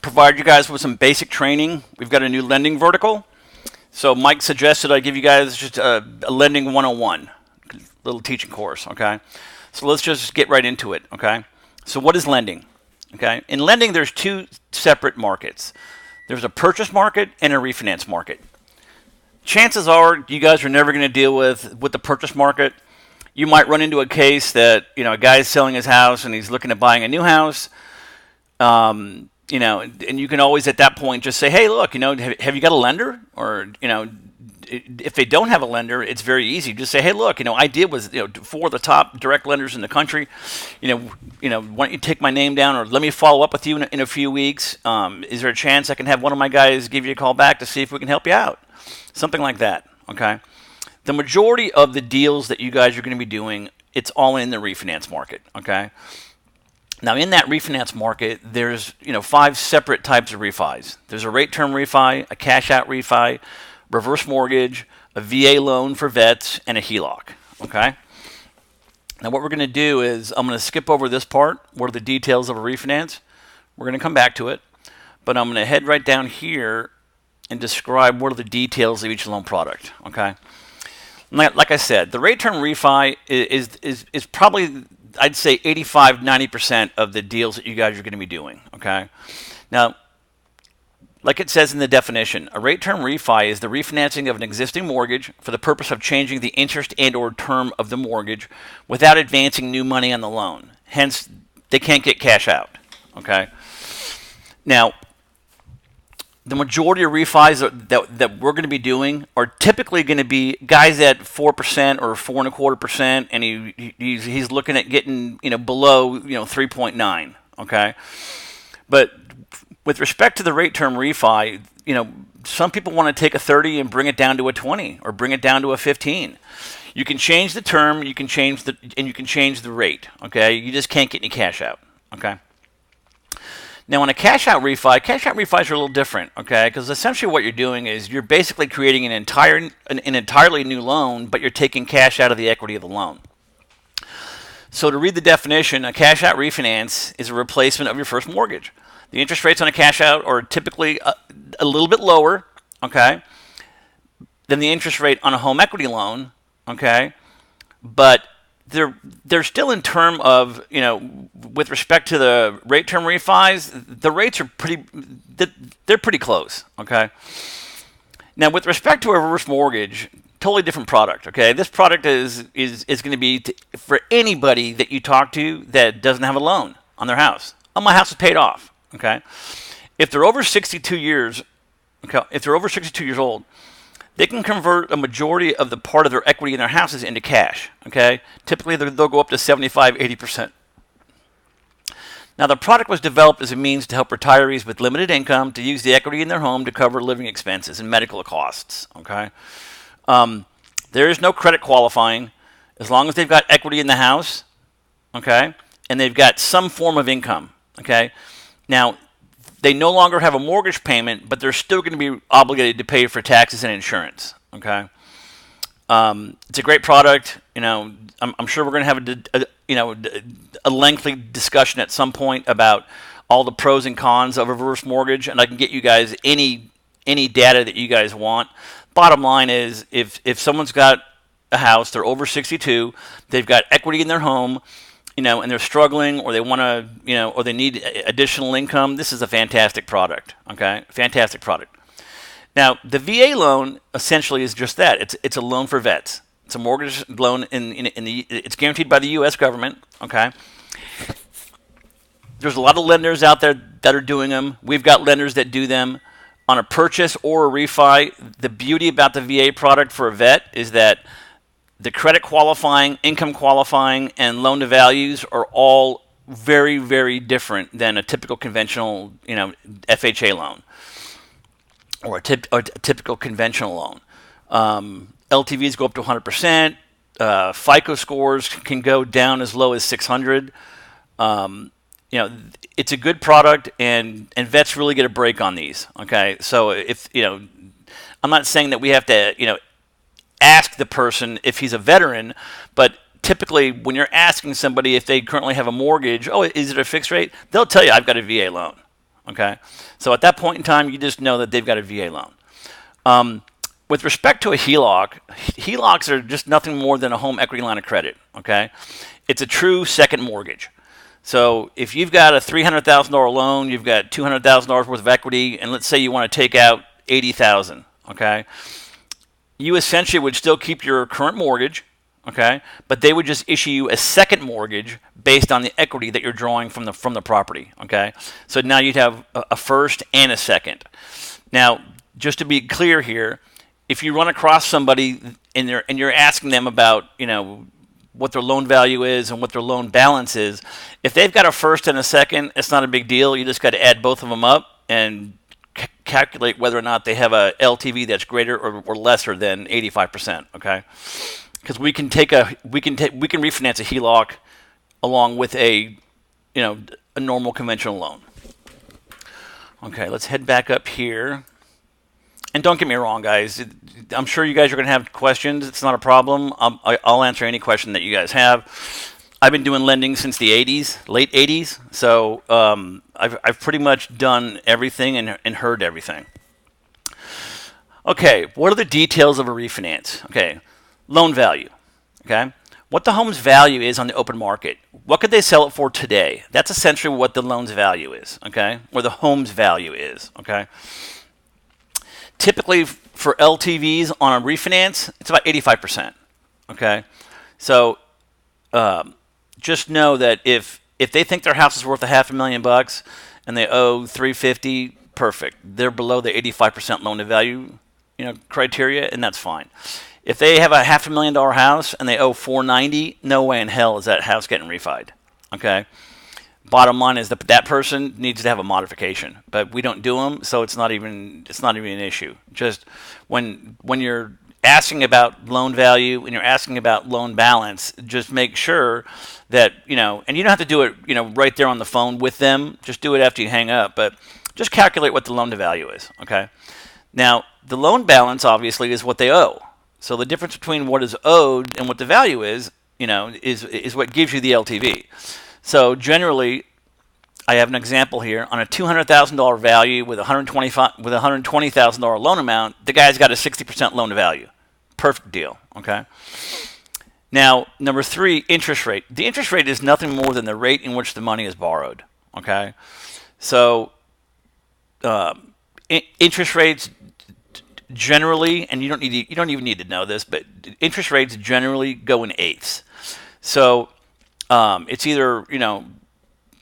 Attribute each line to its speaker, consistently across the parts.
Speaker 1: provide you guys with some basic training. We've got a new lending vertical. So Mike suggested I give you guys just a lending 101, little teaching course, okay? So let's just get right into it, okay? So what is lending? Okay, in lending, there's two separate markets. There's a purchase market and a refinance market. Chances are you guys are never going to deal with the purchase market. You might run into a case that, a guy's selling his house and he's looking at buying a new house. And you can always at that point just say, hey, look, have you got a lender? Or, if they don't have a lender, it's very easy. Just say, hey, look, I deal with, four of the top direct lenders in the country. Why don't you take my name down, or let me follow up with you in a few weeks. Is there a chance I can have one of my guys give you a call back to see if we can help you out? Something like that, okay? The majority of the deals that you guys are going to be doing, it's all in the refinance market, okay? Now, in that refinance market, there's 5 separate types of refis. There's a rate term refi, a cash out refi, reverse mortgage, a VA loan for vets, and a HELOC, okay? Now, what we're going to do is I'm going to skip over this part. What are the details of a refinance? We're going to come back to it, but I'm going to head right down here and describe what are the details of each loan product, okay? Like I said, the rate term refi is probably, I'd say 85-90% of the deals that you guys are going to be doing, okay? Now, like it says in the definition, a rate term refi is the refinancing of an existing mortgage for the purpose of changing the interest and or term of the mortgage without advancing new money on the loan. Hence, they can't get cash out, okay? Now, the majority of refis that we're going to be doing are typically going to be guys at 4% or 4.25%, and he's looking at getting below 3.9. Okay, but with respect to the rate term refi, some people want to take a 30 and bring it down to a 20 or bring it down to a 15. You can change the term, you can change the rate. Okay, you just can't get any cash out. Okay. Now, on a cash-out refis are a little different, okay? Because essentially what you're doing is you're basically creating an entirely new loan, but you're taking cash out of the equity of the loan. So to read the definition, a cash-out refinance is a replacement of your first mortgage. The interest rates on a cash-out are typically a little bit lower, okay, than the interest rate on a home equity loan, okay? But they're still in term of, with respect to the rate term refis, the rates are they're pretty close, okay? Now, with respect to a reverse mortgage, totally different product, okay? This product is going to be for anybody that you talk to that doesn't have a loan on their house. Oh, my house is paid off, okay? If they're over 62 years, okay, if they're over 62 years old, they can convert a majority of the part of their equity in their houses into cash, okay? Typically, they'll go up to 75-80%. Now, the product was developed as a means to help retirees with limited income to use the equity in their home to cover living expenses and medical costs, okay? There is no credit qualifying as long as they've got equity in the house, okay? And they've got some form of income, okay? Now, they no longer have a mortgage payment, but they're still going to be obligated to pay for taxes and insurance. Okay, it's a great product. I'm sure we're going to have a lengthy discussion at some point about all the pros and cons of a reverse mortgage, and I can get you guys any data that you guys want. Bottom line is, if someone's got a house, they're over 62, they've got equity in their home, and they're struggling, or they want to, or they need additional income, this is a fantastic product, okay? Fantastic product. Now, the VA loan essentially is just that. It's a loan for vets. It's a mortgage loan it's guaranteed by the U.S. government, okay? There's a lot of lenders out there that are doing them. We've got lenders that do them on a purchase or a refi. The beauty about the VA product for a vet is that the credit qualifying, income qualifying, and loan to values are all very, very different than a typical conventional, FHA loan or a typical conventional loan. LTVs go up to 100%. FICO scores can go down as low as 600. It's a good product, and vets really get a break on these. Okay, so I'm not saying that we have to, ask the person if he's a veteran, but typically when you're asking somebody if they currently have a mortgage, oh, is it a fixed rate? They'll tell you, I've got a VA loan. Okay, so at that point in time, you just know that they've got a VA loan. With respect to a HELOC, HELOCs are just nothing more than a home equity line of credit. Okay, it's a true second mortgage. So if you've got a $300,000 loan, you've got $200,000 worth of equity, and let's say you want to take out $80,000. Okay, you essentially would still keep your current mortgage. Okay, but they would just issue you a second mortgage based on the equity that you're drawing from the property. Okay, so now you'd have a first and a second. Now, just to be clear here, if you run across somebody and you're asking them about what their loan value is and what their loan balance is, if they've got a first and a second, it's not a big deal. You just got to add both of them up and calculate whether or not they have a LTV that's greater or lesser than 85%. Okay. Because we can refinance a HELOC along with a normal conventional loan. Okay, let's head back up here. And don't get me wrong, guys. I'm sure you guys are going to have questions. It's not a problem. I'll answer any question that you guys have. I've been doing lending since the 80s, late 80s. So I've pretty much done everything and heard everything. Okay, what are the details of a refinance? Okay. Loan value, okay? What the home's value is on the open market. What could they sell it for today? That's essentially what the loan's value is, okay? Or the home's value is, okay? Typically, for LTVs on a refinance, it's about 85%, okay? So just know that if they think their house is worth $500,000 and they owe $350,000, perfect. They're below the 85% loan to value, criteria, and that's fine. If they have a $500,000 house and they owe $490,000, no way in hell is that house getting refied. Okay. Bottom line is that person needs to have a modification, but we don't do them, so it's not even an issue. Just when you're asking about loan value and you're asking about loan balance, just make sure that and you don't have to do it right there on the phone with them. Just do it after you hang up, but just calculate what the loan to value is. Okay. Now the loan balance obviously is what they owe. So the difference between what is owed and what the value is what gives you the LTV. So generally, I have an example here on a $200,000 value with $120,000 loan amount. The guy's got a 60% loan to value. Perfect deal. Okay. Now, number 3, interest rate. The interest rate is nothing more than the rate in which the money is borrowed. Okay. So interest rates. Generally, and you don't even need to know this, but interest rates generally go in eighths. So it's either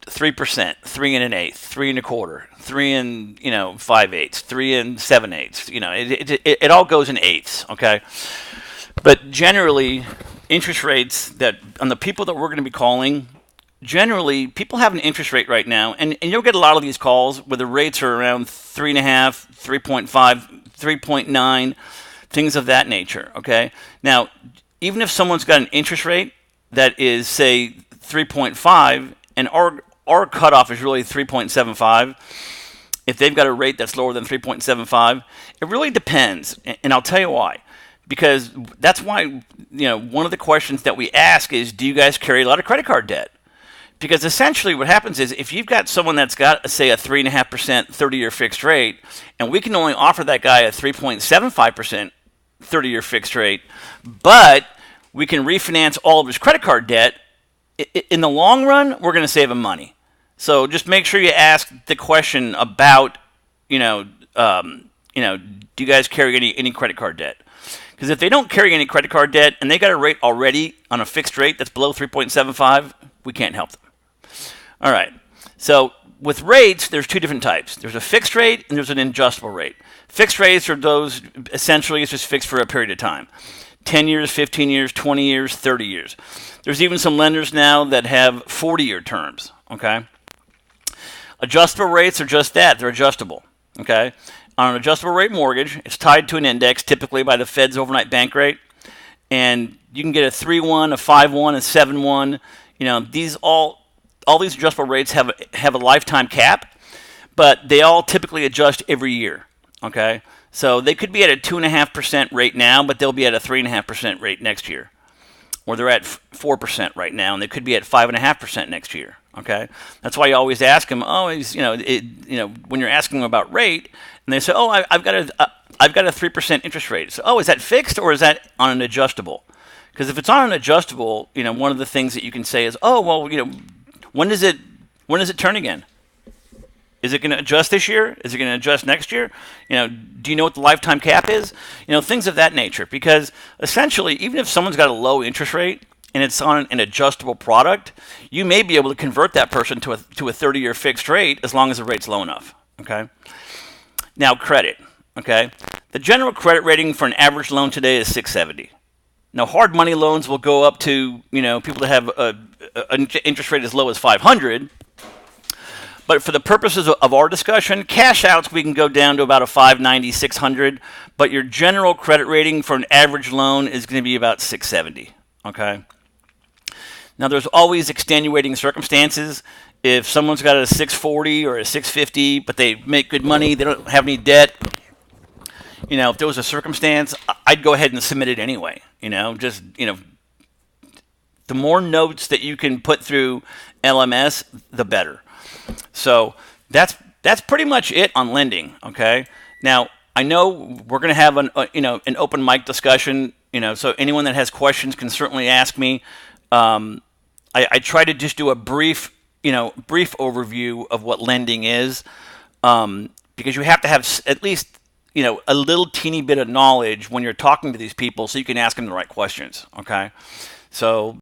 Speaker 1: 3%, 3 and an eighth, 3 and a quarter, 3 and 5/8, 3 and 7/8. It all goes in eighths. Okay, but generally, interest rates that on the people that we're going to be calling. Generally, people have an interest rate right now, and you'll get a lot of these calls where the rates are around 3.5, 3.5, 3.9, things of that nature, okay? Now, even if someone's got an interest rate that is, say, 3.5, and our cutoff is really 3.75, if they've got a rate that's lower than 3.75, it really depends, and I'll tell you why. Because that's why, one of the questions that we ask is, do you guys carry a lot of credit card debt? Because essentially what happens is if you've got someone that's got, say, a 3.5% 30-year fixed rate, and we can only offer that guy a 3.75% 30-year fixed rate, but we can refinance all of his credit card debt, in the long run, we're going to save him money. So just make sure you ask the question about, do you guys carry any credit card debt? Because if they don't carry any credit card debt and they got a rate already on a fixed rate that's below 3.75, we can't help them. All right. So with rates, there's 2 different types. There's a fixed rate and there's an adjustable rate. Fixed rates are those, essentially, it's just fixed for a period of time. 10 years, 15 years, 20 years, 30 years. There's even some lenders now that have 40-year terms, okay? Adjustable rates are just that. They're adjustable, okay? On an adjustable rate mortgage, it's tied to an index, typically by the Fed's overnight bank rate, and you can get a 3-1, a 5-1, a 7-1. All these adjustable rates have a lifetime cap, but they all typically adjust every year, okay? So they could be at a 2.5% rate now, but they'll be at a 3.5% rate next year. or they're at 4% right now, and they could be at 5.5% next year. Okay, that's why you always ask them. Oh, when you're asking them about rate, and they say, oh, I've got a 3% interest rate. So, oh, is that fixed or is that on an adjustable? Because if it's on an adjustable, one of the things that you can say is, oh, well, when does it turn again? Is it going to adjust this year? Is it going to adjust next year? Do you know what the lifetime cap is? Things of that nature. Because essentially, even if someone's got a low interest rate and it's on an adjustable product, you may be able to convert that person to a 30-year fixed rate as long as the rate's low enough. Okay. Now, credit. Okay. The general credit rating for an average loan today is 670. Now, hard money loans will go up to people that have an interest rate as low as 500. But for the purposes of our discussion, cash outs, we can go down to about a 590, 600. But your general credit rating for an average loan is going to be about 670. Okay. Now, there's always extenuating circumstances. If someone's got a 640 or a 650, but they make good money, they don't have any debt, if there was a circumstance, I'd go ahead and submit it anyway. The more notes that you can put through LMS, the better. So that's pretty much it on lending. Okay. Now I know we're going to have an open mic discussion. So anyone that has questions can certainly ask me. I try to just do a brief overview of what lending is, because you have to have at least a little teeny bit of knowledge when you're talking to these people, so you can ask them the right questions. Okay. So